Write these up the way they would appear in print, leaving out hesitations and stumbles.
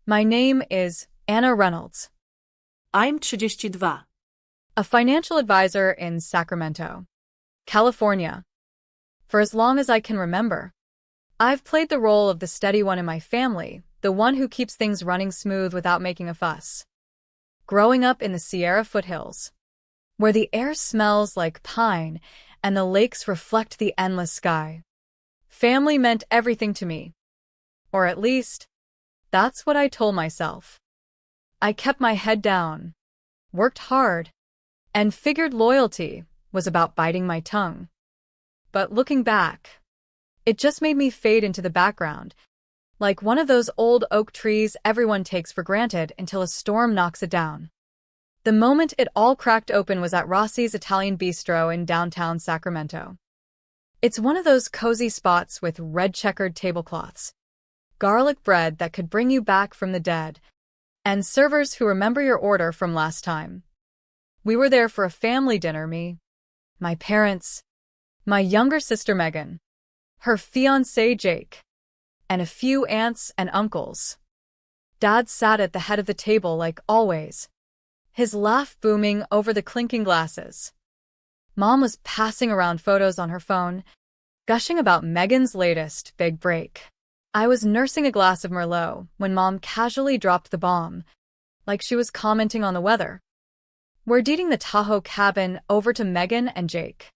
My name is Anna Reynolds, I'm 32. a financial advisor in Sacramento, California. For as long as I can remember, I've played the role of the steady one in my family, the one who keeps things running smooth without making a fuss. Growing up in the Sierra foothills, where the air smells like pine and the lakes reflect the endless sky, family meant everything to me. Or at least, that's what I told myself. I kept my head down, worked hard, and figured loyalty was about biting my tongue. But looking back, it just made me fade into the background, like one of those old oak trees everyone takes for granted until a storm knocks it down. The moment it all cracked open was at Rossi's Italian Bistro in downtown Sacramento. It's one of those cozy spots with red checkered tablecloths, garlic bread that could bring you back from the dead, and servers who remember your order from last time. We were there for a family dinner, my parents, my younger sister Megan, her fiancé Jake, and a few aunts and uncles. Dad sat at the head of the table like always, his laugh booming over the clinking glasses. Mom was passing around photos on her phone, gushing about Megan's latest big break. I was nursing a glass of Merlot when Mom casually dropped the bomb, like she was commenting on the weather. We're deeding the Tahoe cabin over to Megan and Jake.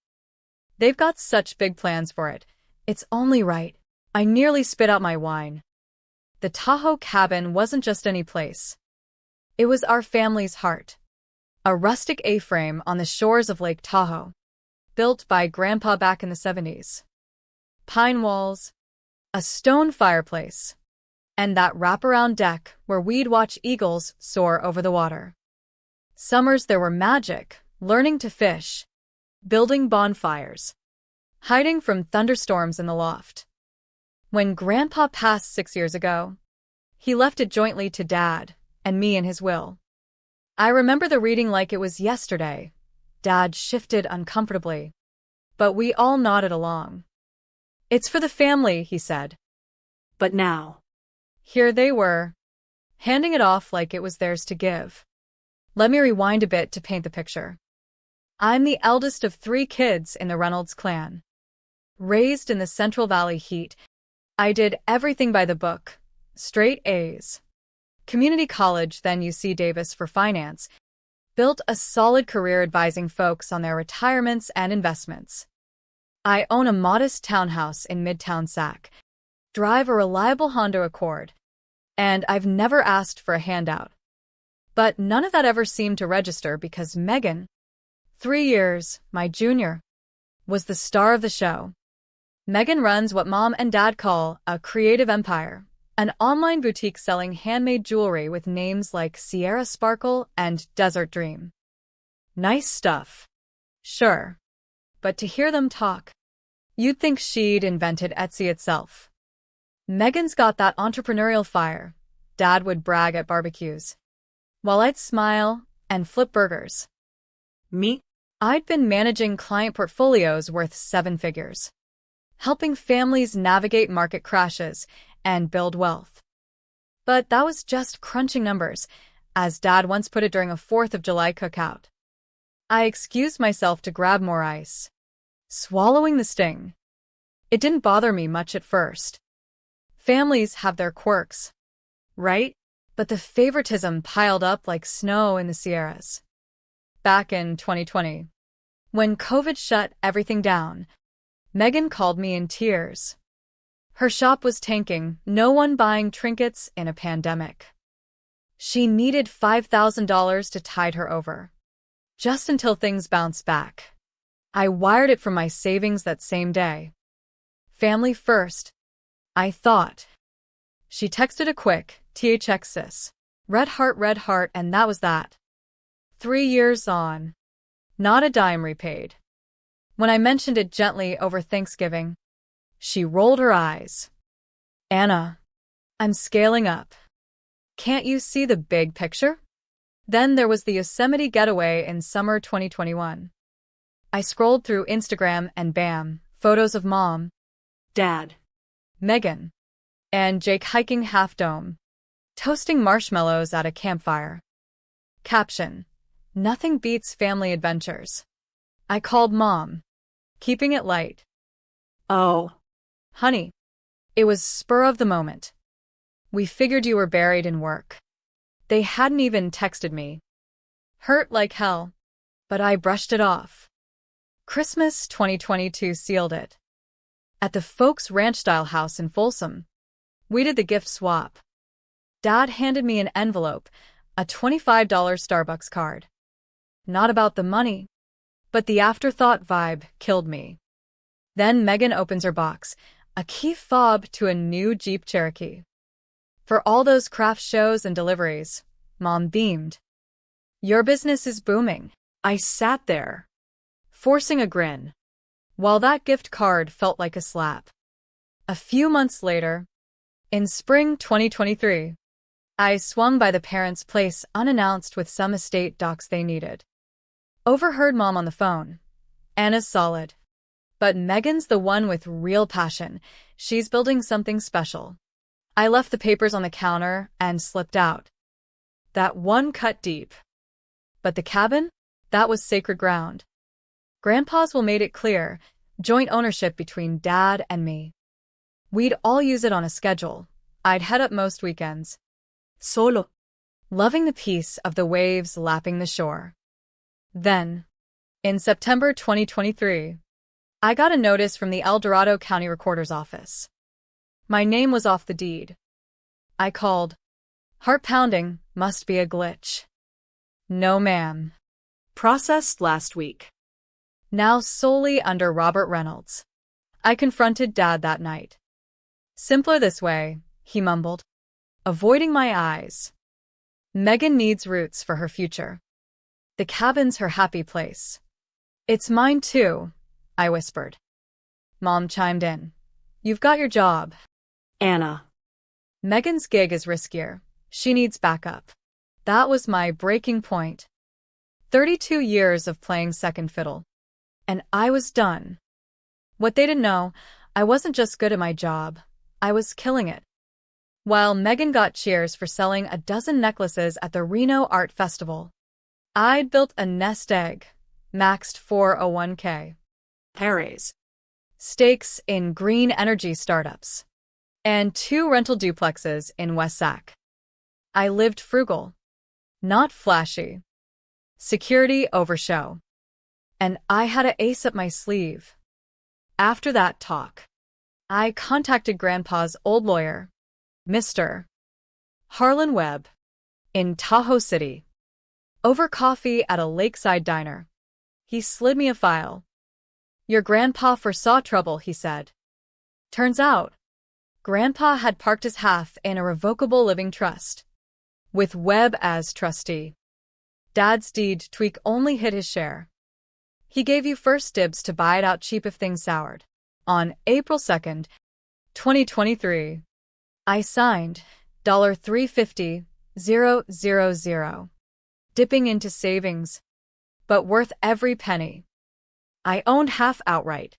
They've got such big plans for it. It's only right. I nearly spit out my wine. The Tahoe cabin wasn't just any place. It was our family's heart. A rustic A-frame on the shores of Lake Tahoe, built by Grandpa back in the 70s. Pine walls, a stone fireplace, and that wraparound deck where we'd watch eagles soar over the water. Summers there were magic, learning to fish, building bonfires, hiding from thunderstorms in the loft. When Grandpa passed 6 years ago, he left it jointly to Dad and me in his will. I remember the reading like it was yesterday. Dad shifted uncomfortably, but we all nodded along. It's for the family, he said. But now, Here they were, handing it off like it was theirs to give. Let me rewind a bit to paint the picture. I'm the eldest of 3 kids in the Reynolds clan. Raised in the Central Valley heat, I did everything by the book, straight A's. Community college, then UC Davis for finance, built a solid career advising folks on their retirements and investments. I own a modest townhouse in Midtown Sac, drive a reliable Honda Accord, and I've never asked for a handout. But none of that ever seemed to register because Megan, 3 years, my junior, was the star of the show. Megan runs what Mom and Dad call a creative empire, an online boutique selling handmade jewelry with names like Sierra Sparkle and Desert Dream. Nice stuff. Sure. But to hear them talk, you'd think she'd invented Etsy itself. Megan's got that entrepreneurial fire, Dad would brag at barbecues, while I'd smile and flip burgers. me? I'd been managing client portfolios worth 7 figures, helping families navigate market crashes and build wealth. But that was just crunching numbers, as Dad once put it during a 4th of July cookout. I excused myself to grab more ice, swallowing the sting. It didn't bother me much at first. Families have their quirks, right? But the favoritism piled up like snow in the Sierras. Back in 2020, when COVID shut everything down, Megan called me in tears. Her shop was tanking, no one buying trinkets in a pandemic. She needed $5,000 to tide her over, just until things bounced back. I wired it from my savings that same day. Family first, I thought. She texted a quick, THX sis. Red heart, and that was that. 3 years on. Not a dime repaid. When I mentioned it gently over Thanksgiving, she rolled her eyes. Anna, I'm scaling up. Can't you see the big picture? Then there was the Yosemite getaway in summer 2021. I scrolled through Instagram and bam, photos of Mom, Dad, Megan, and Jake hiking Half Dome. Toasting marshmallows at a campfire. Caption: Nothing beats family adventures. I called Mom. Keeping it light. Oh, Honey, it was spur of the moment. We figured you were buried in work. They hadn't even texted me. Hurt like hell. But I brushed it off. Christmas 2022 sealed it. At the folks' ranch-style house in Folsom, we did the gift swap. Dad handed me an envelope, a $25 Starbucks card. Not about the money, but the afterthought vibe killed me. Then Megan opens her box, a key fob to a new Jeep Cherokee. For all those craft shows and deliveries, Mom beamed. Your business is booming. I sat there, forcing a grin, while that gift card felt like a slap. A few months later, in spring 2023, I swung by the parents' place unannounced with some estate docs they needed. Overheard Mom on the phone. Anna's solid. But Megan's the one with real passion. She's building something special. I left the papers on the counter and slipped out. That one cut deep. But the cabin? That was sacred ground. Grandpa's will made it clear, joint ownership between Dad and me. We'd all use it on a schedule. I'd head up most weekends. Solo. Loving the peace of the waves lapping the shore. Then, in September 2023, I got a notice from the El Dorado County Recorder's Office. My name was off the deed. I called. Heart pounding, must be a glitch. No, ma'am. Processed last week. Now solely under Robert Reynolds. I confronted Dad that night. Simpler this way, he mumbled, avoiding my eyes. Megan needs roots for her future. The cabin's her happy place. It's mine too, I whispered. Mom chimed in. You've got your job. Anna. Megan's gig is riskier. She needs backup. That was my breaking point. 32 years of playing second fiddle. And I was done. What they didn't know, I wasn't just good at my job. I was killing it. While Megan got cheers for selling a dozen necklaces at the Reno Art Festival, I'd built a nest egg, maxed 401k. Perez. Stakes in green energy startups. And 2 rental duplexes in West Sac. I lived frugal. Not flashy. Security over show. And I had an ace up my sleeve. After that talk, I contacted Grandpa's old lawyer, Mr. Harlan Webb, in Tahoe City. Over coffee at a lakeside diner, he slid me a file. Your grandpa foresaw trouble, he said. Turns out, Grandpa had parked his half in a revocable living trust, with Webb as trustee. Dad's deed tweak only hit his share. He gave you first dibs to buy it out cheap if things soured. On April 2nd, 2023, I signed $350,000, dipping into savings, but worth every penny. I owned half outright.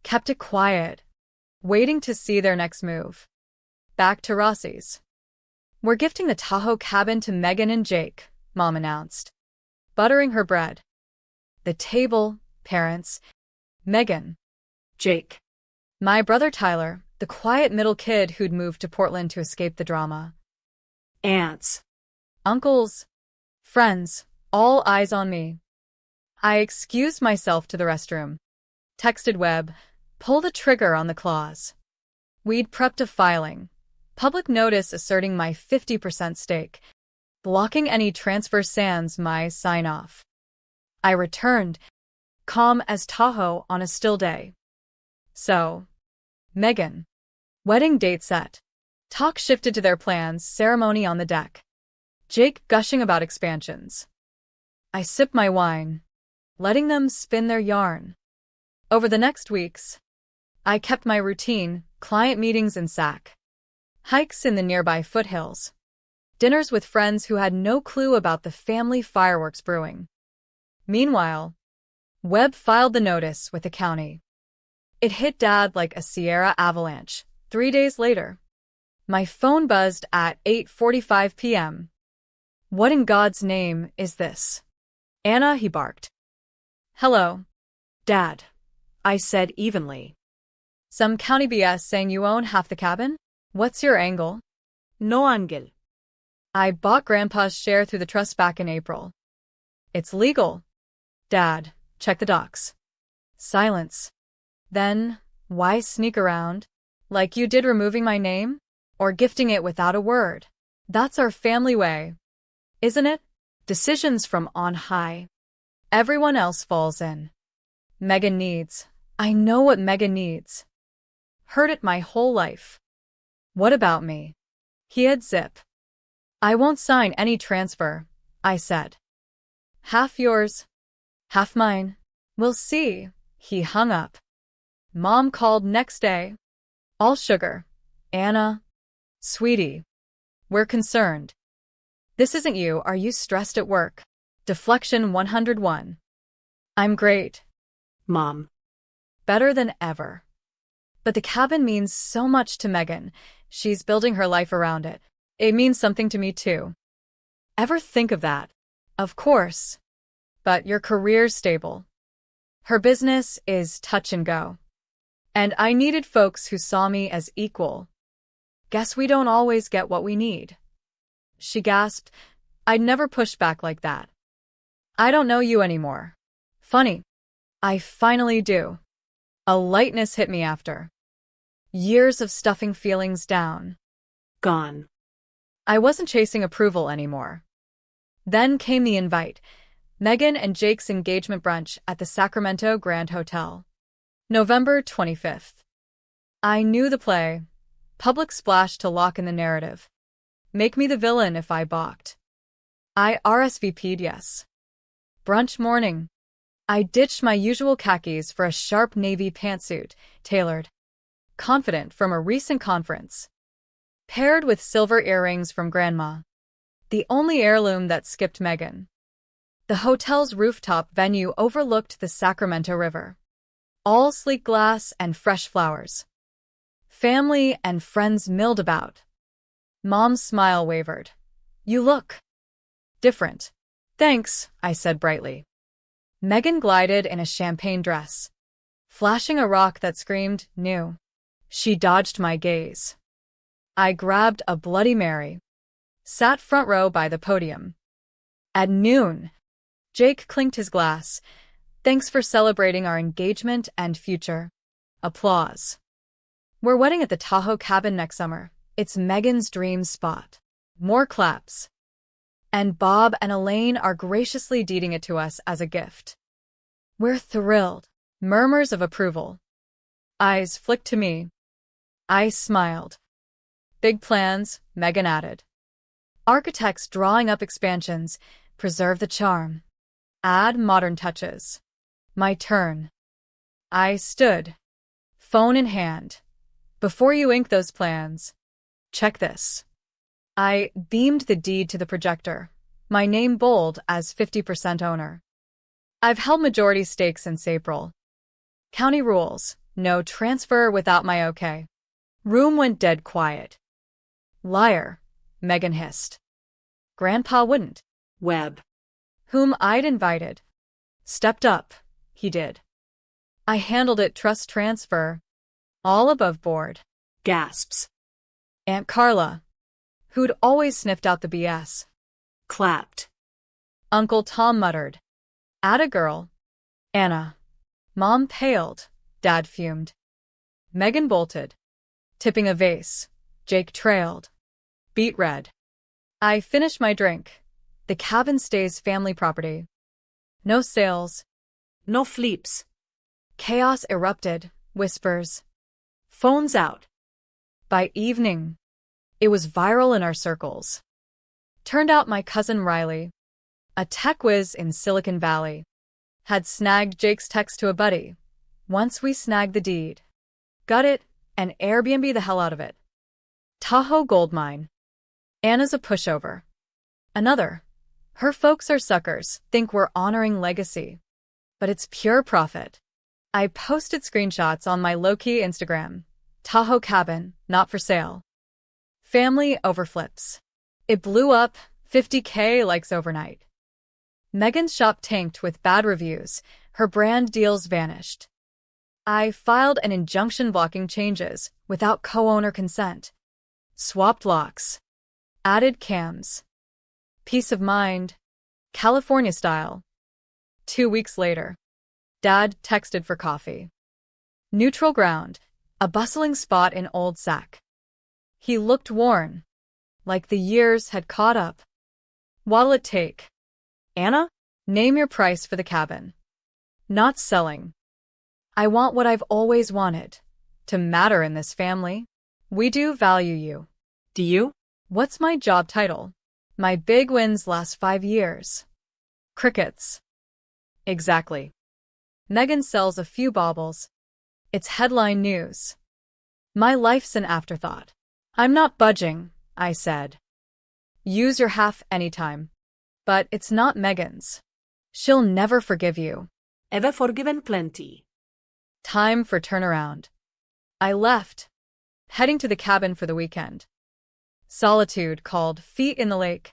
Kept it quiet, waiting to see their next move. Back to Rossi's. We're gifting the Tahoe cabin to Megan and Jake, Mom announced, buttering her bread. The table, parents, Megan, Jake. My brother Tyler, the quiet middle kid who'd moved to Portland to escape the drama. Aunts. Uncles, friends, all eyes on me. I excused myself to the restroom. Texted Webb, pull the trigger on the clause. We'd prepped a filing, public notice asserting my 50% stake, blocking any transfer sans my sign-off. I returned, calm as Tahoe on a still day. So, Megan. Wedding date set. Talk shifted to their plans, ceremony on the deck. Jake gushing about expansions. I sipped my wine, letting them spin their yarn. Over the next weeks, I kept my routine, client meetings in Sac, hikes in the nearby foothills, dinners with friends who had no clue about the family fireworks brewing. Meanwhile, Webb filed the notice with the county. It hit Dad like a Sierra avalanche. 3 days later, My phone buzzed at 8:45 p.m. What in God's name is this? Anna, he barked. Hello. Dad, I said evenly. Some county BS saying you own half the cabin? What's your angle? No ángel. I bought Grandpa's share through the trust back in April. It's legal. Dad, check the docs. Silence. Then, why sneak around? Like you did removing my name? Or gifting it without a word? That's our family way. Isn't it? Decisions from on high. Everyone else falls in. Megan needs. I know what Megan needs. Heard it my whole life. What about me? He had zip. I won't sign any transfer, I said. Half yours, half mine. We'll see. He hung up. Mom called next day. All sugar. Anna. Sweetie. We're concerned. This isn't you. Are you stressed at work? Deflection 101. I'm great. Mom. Better than ever. But the cabin means so much to Megan. She's building her life around it. It means something to me too. Ever think of that? Of course. But your career's stable. Her business is touch and go. And I needed folks who saw me as equal. Guess we don't always get what we need. She gasped. I'd never push back like that. I don't know you anymore. Funny. I finally do. A lightness hit me after years of stuffing feelings down. Gone. I wasn't chasing approval anymore. Then came the invite. Megan and Jake's engagement brunch at the Sacramento Grand Hotel. November 25th. I knew the play. Public splash to lock in the narrative. Make me the villain if I balked. I RSVP'd yes. Brunch morning. I ditched my usual khakis for a sharp navy pantsuit, tailored. Confident from a recent conference. Paired with silver earrings from Grandma. The only heirloom that skipped Megan. The hotel's rooftop venue overlooked the Sacramento River. All sleek glass and fresh flowers. Family and friends milled about. Mom's smile wavered. You look different. Thanks, I said brightly. Megan glided in a champagne dress, flashing a rock that screamed, new. She dodged my gaze. I grabbed a Bloody Mary. Sat front row by the podium. At noon, Jake clinked his glass. Thanks for celebrating our engagement and future. Applause. We're wedding at the Tahoe cabin next summer. It's Megan's dream spot. More claps. And Bob and Elaine are graciously deeding it to us as a gift. We're thrilled. Murmurs of approval. Eyes flicked to me. I smiled. Big plans, Megan added. Architects drawing up expansions. Preserve the charm. Add modern touches. My turn. I stood. Phone in hand. Before you ink those plans, check this. I beamed the deed to the projector, my name bold as 50% owner. I've held majority stakes since April. County rules, no transfer without my okay. Room went dead quiet. Liar, Megan hissed. Grandpa wouldn't. Webb. Whom I'd invited. Stepped up, he did. I handled it trust transfer. All above board. Gasps. Aunt Carla, who'd always sniffed out the BS. Clapped. Uncle Tom muttered. Atta girl. Anna. Mom paled. Dad fumed. Megan bolted. Tipping a vase. Jake trailed. Beet red. I finished my drink. The cabin stays family property. No sales. No flips. Chaos erupted. Whispers. Phones out. By evening, it was viral in our circles. Turned out my cousin Riley, a tech whiz in Silicon Valley, had snagged Jake's text to a buddy. Once we snagged the deed. Got it, and Airbnb the hell out of it. Tahoe gold mine. Anna's a pushover. Another. Her folks are suckers, think we're honoring legacy. But it's pure profit. I posted screenshots on my low-key Instagram. Tahoe cabin, not for sale. Family over flips. It blew up, 50K likes overnight. Megan's shop tanked with bad reviews. Her brand deals vanished. I filed an injunction blocking changes without co-owner consent. Swapped locks. Added cams. Peace of mind. California style. 2 weeks later. Dad texted for coffee. Neutral ground. A bustling spot in Old Sac. He looked worn. Like the years had caught up. What'll it take? Anna? Name your price for the cabin. Not selling. I want what I've always wanted. To matter in this family. We do value you. Do you? What's my job title? My big wins last 5 years. Crickets. Exactly. Megan sells a few baubles. It's headline news. My life's an afterthought. I'm not budging, I said. Use your half anytime. But it's not Megan's. She'll never forgive you. Ever forgiven plenty. Time for turnaround. I left, heading to the cabin for the weekend. Solitude called, feet in the lake.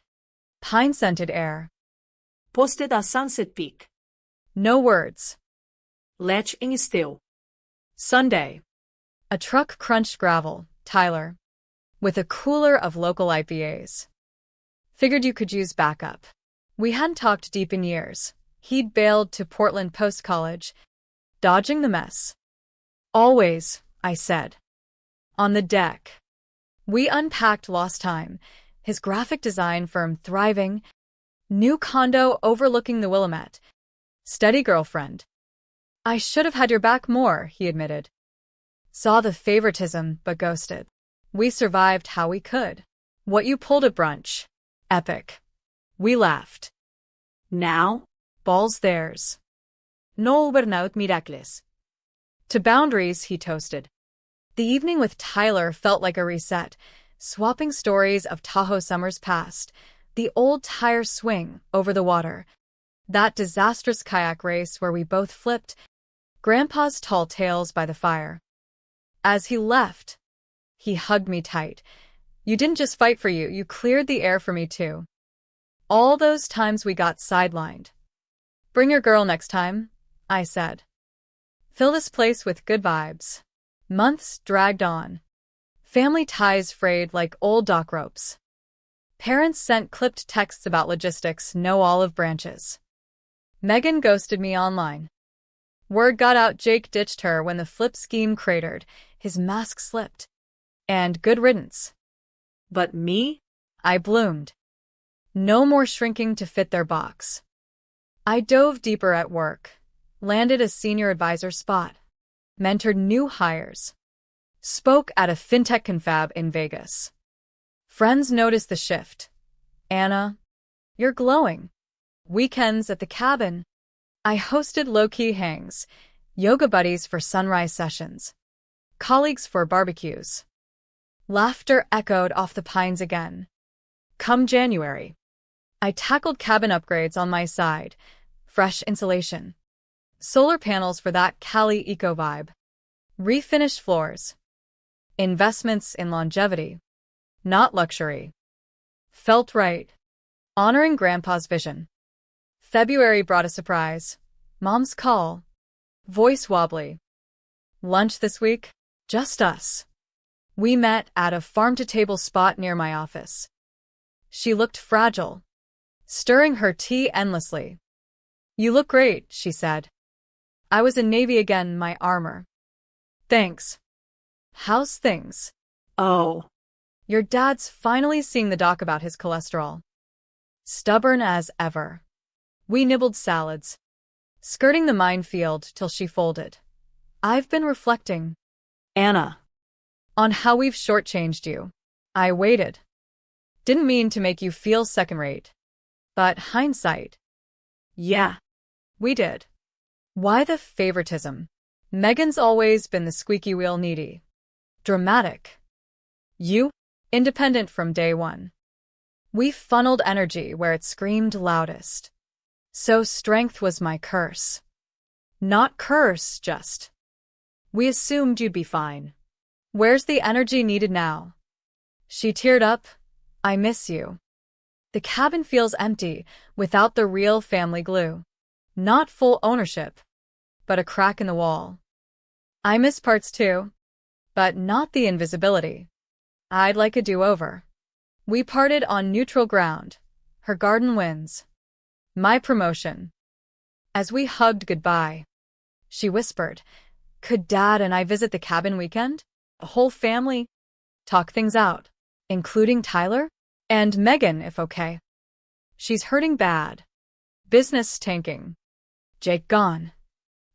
Pine-scented air. Posted a Sunset Peak. No words. Latch in still. Sunday. A truck crunched gravel, Tyler. With a cooler of local IPAs. Figured you could use backup. We hadn't talked deep in years. He'd bailed to Portland post-college, dodging the mess. Always, I said. On the deck. We unpacked lost time, his graphic design firm thriving, new condo overlooking the Willamette, steady girlfriend. I should have had your back more, he admitted. Saw the favoritism, but ghosted. We survived how we could. What you pulled at brunch. Epic. We laughed. Now? Ball's theirs. No burnout miracles. To boundaries, he toasted. The evening with Tyler felt like a reset, swapping stories of Tahoe summers past, the old tire swing over the water, that disastrous kayak race where we both flipped, Grandpa's tall tales by the fire. As he left, he hugged me tight. You didn't just fight for you cleared the air for me too. All those times we got sidelined. Bring your girl next time, I said. Fill this place with good vibes. Months dragged on. Family ties frayed like old dock ropes. Parents sent clipped texts about logistics, no olive branches. Megan ghosted me online. Word got out Jake ditched her when the flip scheme cratered, his mask slipped. And good riddance. But me? I bloomed. No more shrinking to fit their box. I dove deeper at work, landed a senior advisor spot, mentored new hires, spoke at a fintech confab in Vegas. Friends noticed the shift. Anna, you're glowing. Weekends at the cabin. I hosted low-key hangs, yoga buddies for sunrise sessions, colleagues for barbecues. Laughter echoed off the pines again. Come January, I tackled cabin upgrades on my side, fresh insulation, solar panels for that Cali eco vibe, refinished floors, investments in longevity, not luxury. Felt right. Honoring Grandpa's vision. February brought a surprise. Mom's call. Voice wobbly. Lunch this week? Just us. We met at a farm-to-table spot near my office. She looked fragile, stirring her tea endlessly. You look great, she said. I was in Navy again, my armor. Thanks. How's things? Oh. Your dad's finally seeing the doc about his cholesterol. Stubborn as ever. We nibbled salads, skirting the minefield till she folded. I've been reflecting, Anna, on how we've shortchanged you. I waited. Didn't mean to make you feel second-rate. But hindsight. Yeah. We did. Why the favoritism? Megan's always been the squeaky wheel needy. Dramatic. You? Independent from day one. We funneled energy where it screamed loudest. So strength was my curse. Not curse, just. We assumed you'd be fine. Where's the energy needed now? She teared up. I miss you. The cabin feels empty without the real family glue. Not full ownership, but a crack in the wall. I miss parts too, but not the invisibility. I'd like a do-over. We parted on neutral ground. Her garden wins. My promotion. As we hugged goodbye, she whispered, "Could Dad and I visit the cabin weekend? The whole family? Talk things out, including Tyler? And Megan, if okay. She's hurting bad. Business tanking. Jake gone.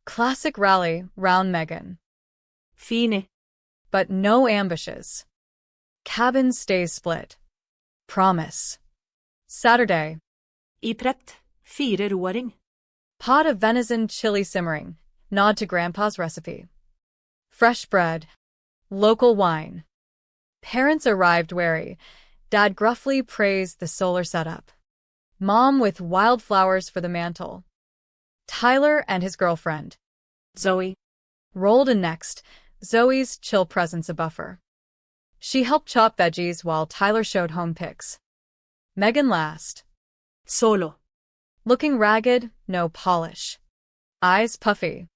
Classic rally round Megan. Fine. But no ambushes. Cabin stays split. Promise. Saturday. Iprept. 4 roering. Pot of venison chili simmering. Nod to Grandpa's recipe. Fresh bread. Local wine. Parents arrived wary. Dad gruffly praised the solar setup. Mom with wildflowers for the mantle. Tyler and his girlfriend, Zoe. rolled in next, Zoe's chill presence a buffer. She helped chop veggies while Tyler showed home pics. Megan last. Solo. Looking ragged, no polish. Eyes puffy.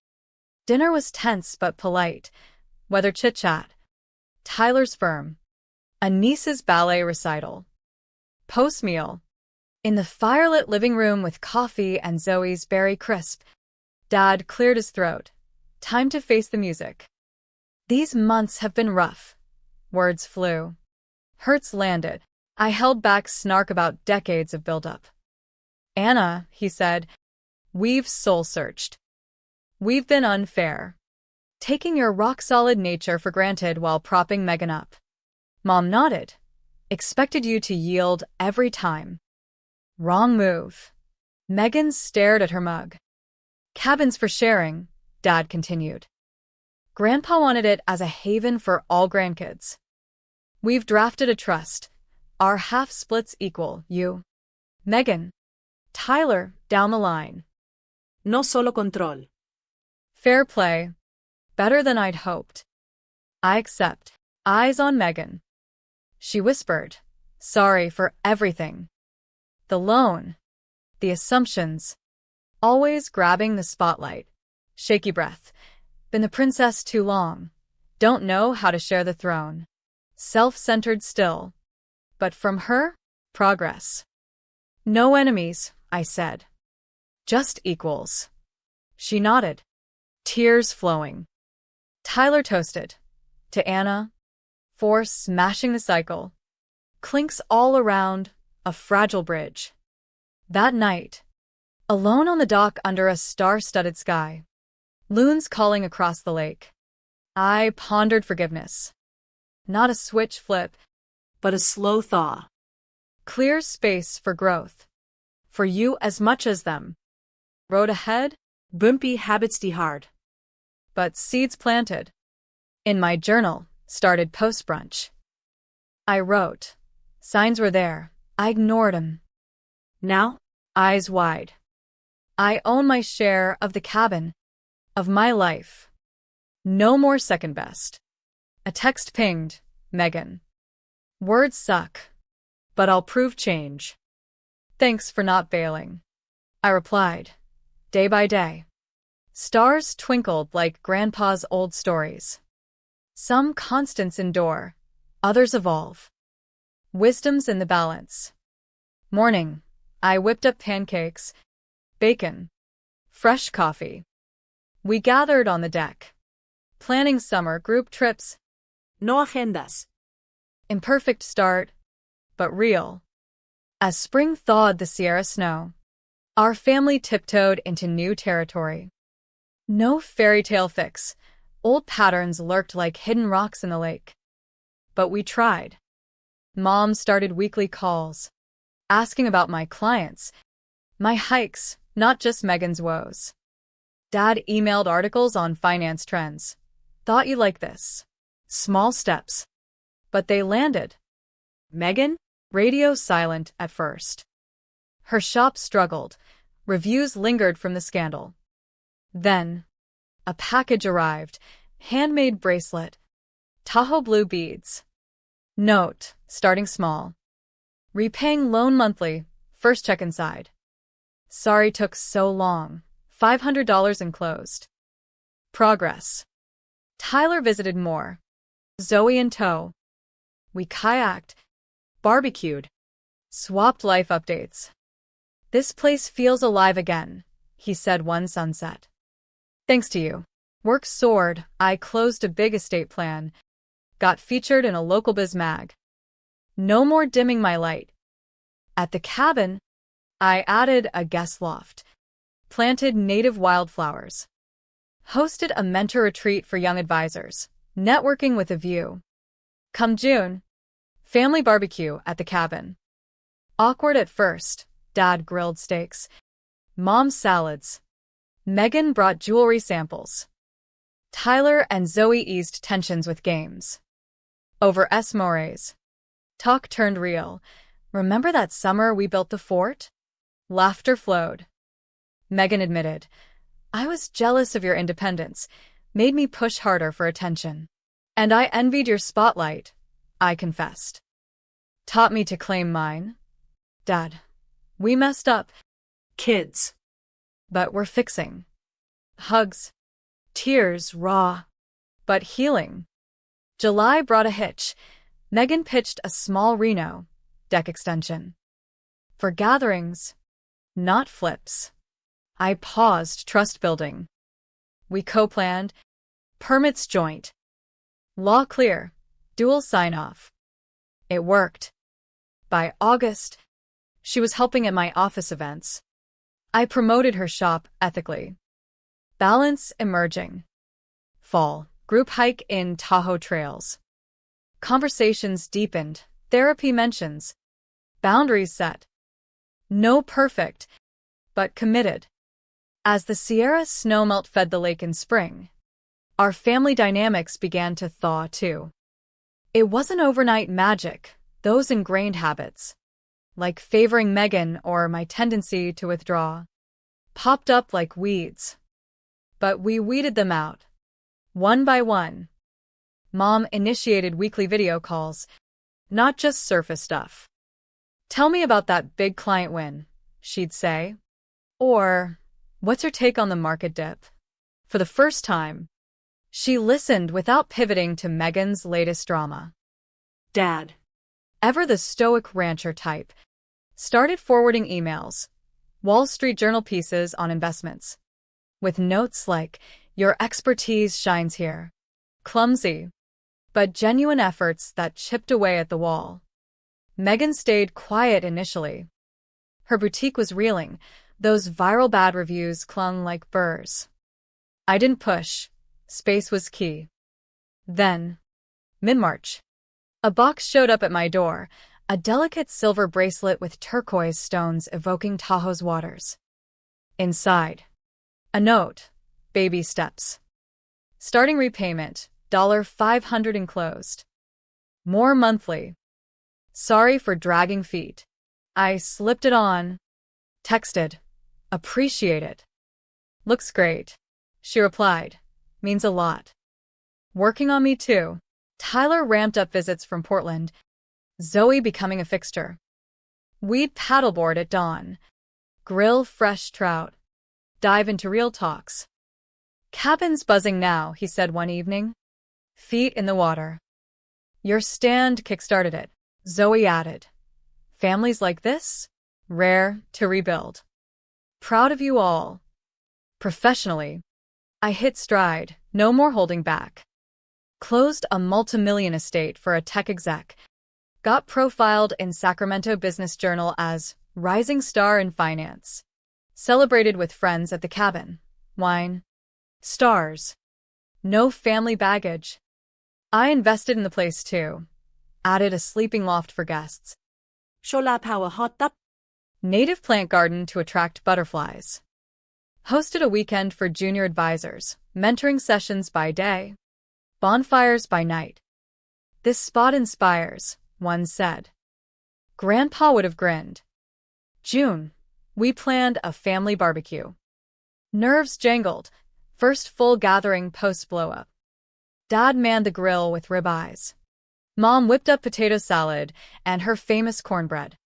Dinner was tense but polite. Weather chit-chat. Tyler's firm. A niece's ballet recital. Post-meal. In the firelit living room with coffee and Zoe's berry crisp, Dad cleared his throat. Time to face the music. These months have been rough. Words flew. Hurts landed. I held back snark about decades of buildup. Anna, he said, we've soul-searched. We've been unfair. Taking your rock-solid nature for granted while propping Megan up. Mom nodded. Expected you to yield every time. Wrong move. Megan stared at her mug. Cabins for sharing, Dad continued. Grandpa wanted it as a haven for all grandkids. We've drafted a trust. Our half splits equal, you. Megan. Tyler, down the line. No solo control. Fair play. Better than I'd hoped. I accept. Eyes on Megan. She whispered, sorry for everything. The loan. The assumptions. Always grabbing the spotlight. Shaky breath. Been the princess too long. Don't know how to share the throne. Self-centered still. But from her, progress. No enemies, I said. Just equals. She nodded. Tears flowing. Tyler toasted. To Anna. Force smashing the cycle. Clinks all around, a fragile bridge. That night. Alone on the dock under a star-studded sky. Loons calling across the lake. I pondered forgiveness. Not a switch flip, But a slow thaw. clear space for growth. For you as much as them. Road ahead, Bumpy habits die hard. but seeds planted. In my journal, started post-brunch. I wrote. Signs were there. I ignored 'em. Now, Eyes wide. I own my share of the cabin. Of my life. No more second best. A text pinged. Megan. Words suck. But I'll prove change. Thanks for not bailing. I replied. Day by day. Stars twinkled like Grandpa's old stories. Some constants endure. Others evolve. Wisdom's in the balance. Morning. I whipped up pancakes. Bacon. Fresh coffee. We gathered on the deck. Planning summer group trips. no agendas. Imperfect start, but real. As spring thawed the Sierra snow, our family tiptoed into new territory. No fairy tale fix. Old patterns lurked like hidden rocks in the lake. But we tried. Mom started weekly calls, asking about my clients, my hikes, not just Megan's woes. Dad emailed articles on finance trends. Thought you'd like this. Small steps. But they landed. Megan? Radio silent at first. Her shop struggled. Reviews lingered from the scandal. Then, a package arrived. Handmade bracelet. Tahoe blue beads. Note, starting small. Repaying loan monthly, first check inside. Sorry took so long. $500 enclosed. Progress. Tyler visited more. Zoe in tow. We kayaked, barbecued, swapped life updates. This place feels alive again, he said one sunset. Thanks to you. Work soared, I closed a big estate plan, got featured in a local biz mag. No more dimming my light. At the cabin, I added a guest loft, planted native wildflowers, hosted a mentor retreat for young advisors, networking with a view. Come June, family barbecue at the cabin. Awkward at first, Dad grilled steaks, Mom salads. Megan brought jewelry samples. Tyler and Zoe eased tensions with games. Over s'mores. Talk turned real. Remember that summer we built the fort? Laughter flowed. Megan admitted, I was jealous of your independence, made me push harder for attention. And I envied your spotlight, I confessed. Taught me to claim mine. Dad, we messed up. Kids. But we're fixing. Hugs. Tears, raw. But healing. July brought a hitch. Megan pitched a small Reno deck extension. For gatherings, not flips. I paused, trust building. We co-planned. Permits joint. Law clear. Dual sign-off. It worked. By August, she was helping at my office events. I promoted her shop ethically. Balance emerging. Fall. Group hike in Tahoe trails. Conversations deepened. Therapy mentions. Boundaries set. No perfect, but committed. As the Sierra snowmelt fed the lake in spring, our family dynamics began to thaw too. It wasn't overnight magic, those ingrained habits, like favoring Megan or my tendency to withdraw, popped up like weeds. But we weeded them out. One by one. Mom initiated weekly video calls, not just surface stuff. Tell me about that big client win, she'd say. Or, what's your take on the market dip? For the first time, she listened without pivoting to Megan's latest drama. Dad, Ever the stoic rancher type, started forwarding emails, Wall Street Journal pieces on investments, with notes like, your expertise shines here. Clumsy, but genuine efforts that chipped away at the wall. Megan stayed quiet initially. Her boutique was reeling. Those viral bad reviews clung like burrs. I didn't push. Space was key. Then, mid-March, a box showed up at my door, a delicate silver bracelet with turquoise stones evoking Tahoe's waters. Inside, a note, baby steps. Starting repayment, $500 enclosed. More monthly. Sorry for dragging feet. I slipped it on. Texted. Appreciate it. Looks great. She replied. Means a lot. Working on me too. Tyler ramped up visits from Portland. Zoe becoming a fixture. We'd paddleboard at dawn. Grill fresh trout. Dive into real talks. Cabin's buzzing now, he said one evening. Feet in the water. Your stand kickstarted it, Zoe added. Families like this? Rare to rebuild. Proud of you all. Professionally, I hit stride, no more holding back. Closed a multi-million estate for a tech exec. Got profiled in Sacramento Business Journal as rising star in finance. Celebrated with friends at the cabin. Wine. Stars. No family baggage. I invested in the place too. Added a sleeping loft for guests. solar power hot tub. Native plant garden to attract butterflies. Hosted a weekend for junior advisors, mentoring sessions by day. Bonfires by night. This spot inspires, one said. Grandpa would have grinned. June. We planned a family barbecue. Nerves jangled. First full gathering post-blow-up. Dad manned the grill with ribeyes. Mom whipped up potato salad and her famous cornbread.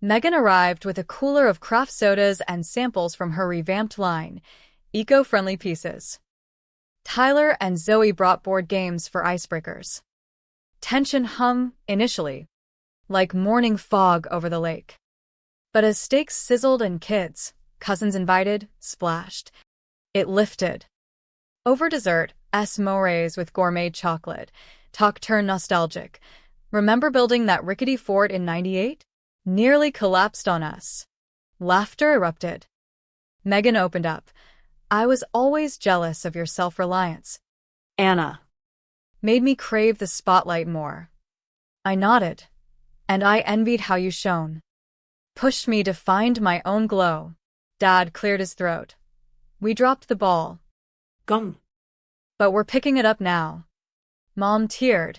Megan arrived with a cooler of craft sodas and samples from her revamped line, eco-friendly pieces. Tyler and Zoe brought board games for icebreakers. Tension hung, initially, like morning fog over the lake. But as steaks sizzled and kids, cousins invited, splashed, it lifted. Over dessert, mores with gourmet chocolate, talk turned nostalgic. Remember building that rickety fort in '98? Nearly collapsed on us. Laughter erupted. Megan opened up. I was always jealous of your self-reliance. Anna. Made me crave the spotlight more. I nodded, and I envied how you shone. Pushed me to find my own glow. Dad cleared his throat. We dropped the ball. Gong. But we're picking it up now. Mom teared.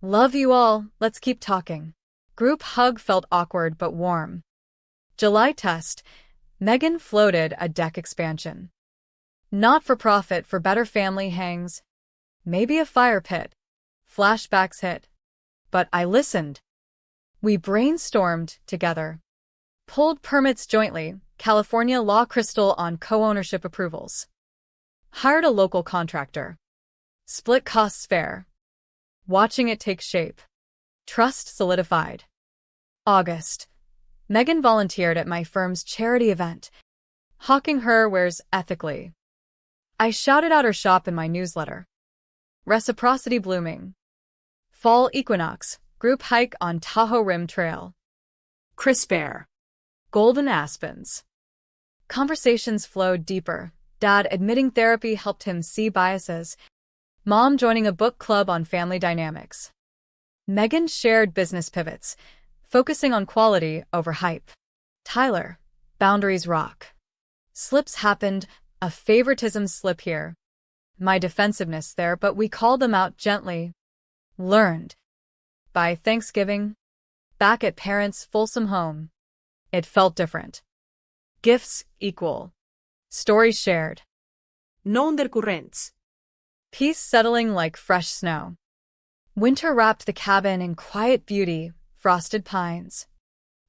Love you all, let's keep talking. Group hug felt awkward but warm. July test. Megan floated a deck expansion. Not for profit for better family hangs. Maybe a fire pit. Flashbacks hit. But I listened. We brainstormed together. Pulled permits jointly, California law crystal on co-ownership approvals. Hired a local contractor. Split costs fair. Watching it take shape. Trust solidified. August. Megan volunteered at my firm's charity event. Hawking her wares ethically. I shouted out her shop in my newsletter. Reciprocity blooming. Fall equinox, group hike on Tahoe Rim Trail. Crisp air. Golden aspens. Conversations flowed deeper. Dad admitting therapy helped him see biases. Mom joining a book club on family dynamics. Megan shared business pivots, focusing on quality over hype. Tyler, boundaries rock. Slips happened, a favoritism slip here. My defensiveness there, but we called them out gently. Learned. By Thanksgiving, back at parents' fulsome home. It felt different. Gifts equal. Stories shared. No undercurrents. Peace settling like fresh snow. Winter wrapped the cabin in quiet beauty, frosted pines.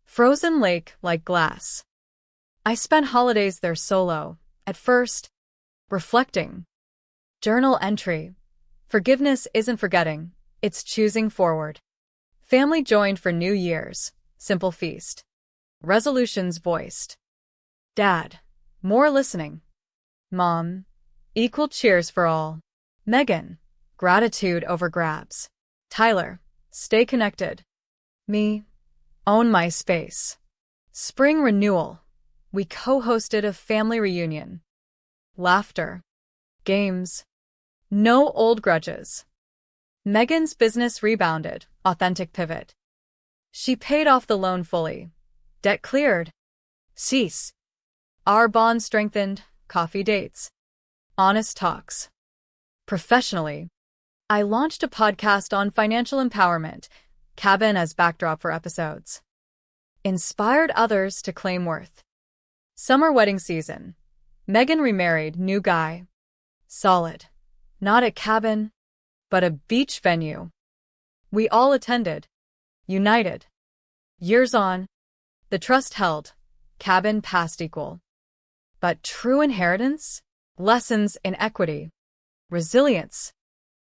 Frozen lake like glass. I spent holidays there solo, at first, reflecting. Journal entry. Forgiveness isn't forgetting, it's choosing forward. Family joined for New Year's, simple feast. Resolutions voiced. Dad, more listening. Mom, equal cheers for all. Megan, gratitude over grabs. Tyler, stay connected. Me, own my space. Spring renewal. We co-hosted a family reunion. Laughter. Games. No old grudges. Megan's business rebounded, authentic pivot. She paid off the loan fully. Debt cleared. Cease. Our bond strengthened, coffee dates. Honest talks. Professionally, I launched a podcast on financial empowerment, cabin as backdrop for episodes. Inspired others to claim worth. Summer wedding season. Megan remarried, new guy. Solid. Not a cabin, but a beach venue. We all attended. United. Years on. The trust held. Cabin past equal. But true inheritance? Lessons in equity. Resilience.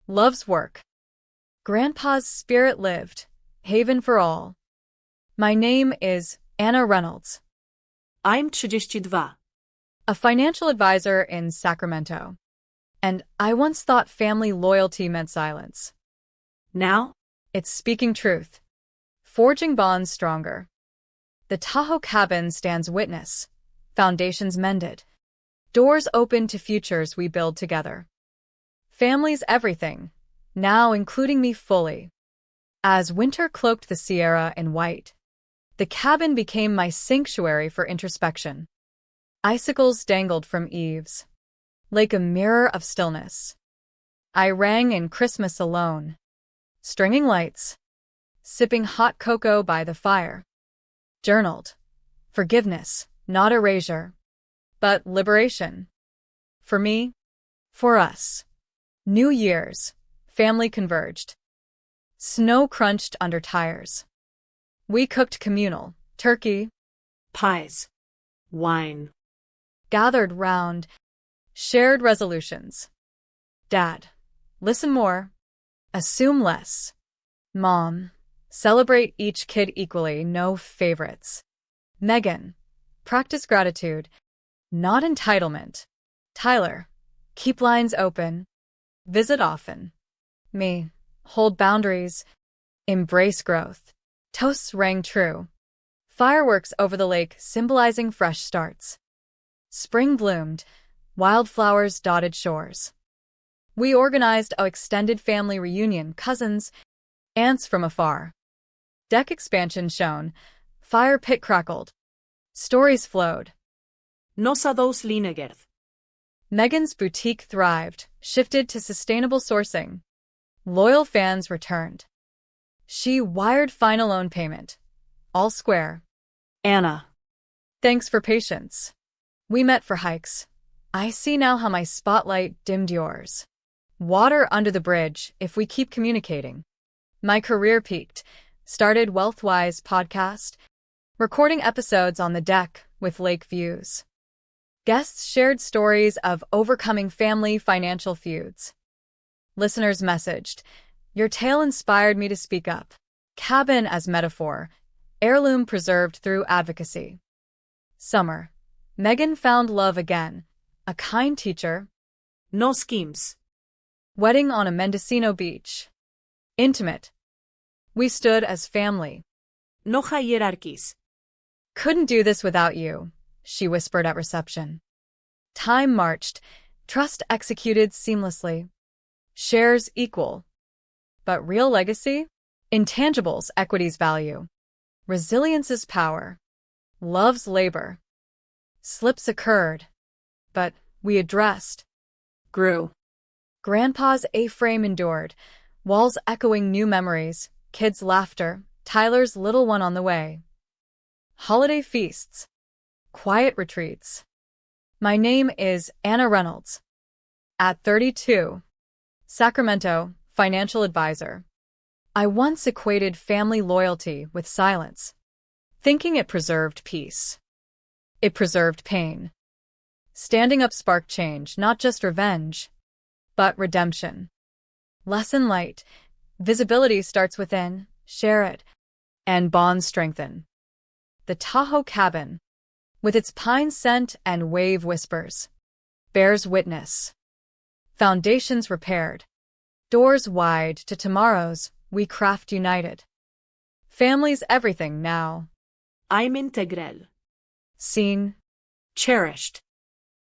Love's work. Grandpa's spirit lived. Haven for all. My name is Anna Reynolds. I'm 32. A financial advisor in Sacramento. And I once thought family loyalty meant silence. Now? It's speaking truth. Forging bonds stronger. The Tahoe cabin stands witness. Foundations mended. Doors open to futures we build together. Family's everything, now including me fully. As winter cloaked the Sierra in white, the cabin became my sanctuary for introspection. Icicles dangled from eaves, like a mirror of stillness. I rang in Christmas alone, stringing lights, sipping hot cocoa by the fire. Journaled. Forgiveness, not erasure, but liberation. For me, for us. New Year's, family converged. Snow crunched under tires. We cooked communal, turkey, pies, wine. gathered round, shared resolutions. Dad, listen more. Assume less. Mom, celebrate each kid equally, no favorites. Megan, practice gratitude, not entitlement. Tyler, keep lines open. Visit often. Me, hold boundaries. Embrace growth. Toasts rang true. Fireworks over the lake symbolizing fresh starts. Spring bloomed. Wildflowers dotted shores. We organized our extended family reunion, cousins, aunts from afar. Deck expansion shone. Fire pit crackled. Stories flowed. Nosa dos Linegerth. Megan's boutique thrived, shifted to sustainable sourcing. Loyal fans returned. She wired final loan payment. All square. Anna. Thanks for patience. We met for hikes. I see now how my spotlight dimmed yours. Water under the bridge if we keep communicating. My career peaked. Started Wealthwise podcast. Recording episodes on the deck with lake views. Guests shared stories of overcoming family financial feuds. Listeners messaged, "Your tale inspired me to speak up." Cabin as metaphor, heirloom preserved through advocacy. Summer. Megan found love again. A kind teacher. No schemes. Wedding on a Mendocino beach. Intimate. We stood as family. No hierarchies. Couldn't do this without you, she whispered at reception. Time marched. Trust executed seamlessly. Shares equal. But real legacy? Intangibles, equity's value. Resilience's power. Love's labor. Slips occurred. But we addressed. Grew. Grandpa's A-frame endured. Walls echoing new memories. Kids' laughter. Tyler's little one on the way. Holiday feasts. Quiet retreats. My name is Anna Reynolds. At 32. Sacramento, financial advisor. I once equated family loyalty with silence, thinking it preserved peace. It preserved pain. Standing up sparked change, not just revenge, but redemption. Lesson light. Visibility starts within, share it, and bonds strengthen. The Tahoe cabin, with its pine scent and wave whispers, bears witness. Foundations repaired. Doors wide to tomorrows we craft united. Family's everything now. I'm integral. Seen. Cherished.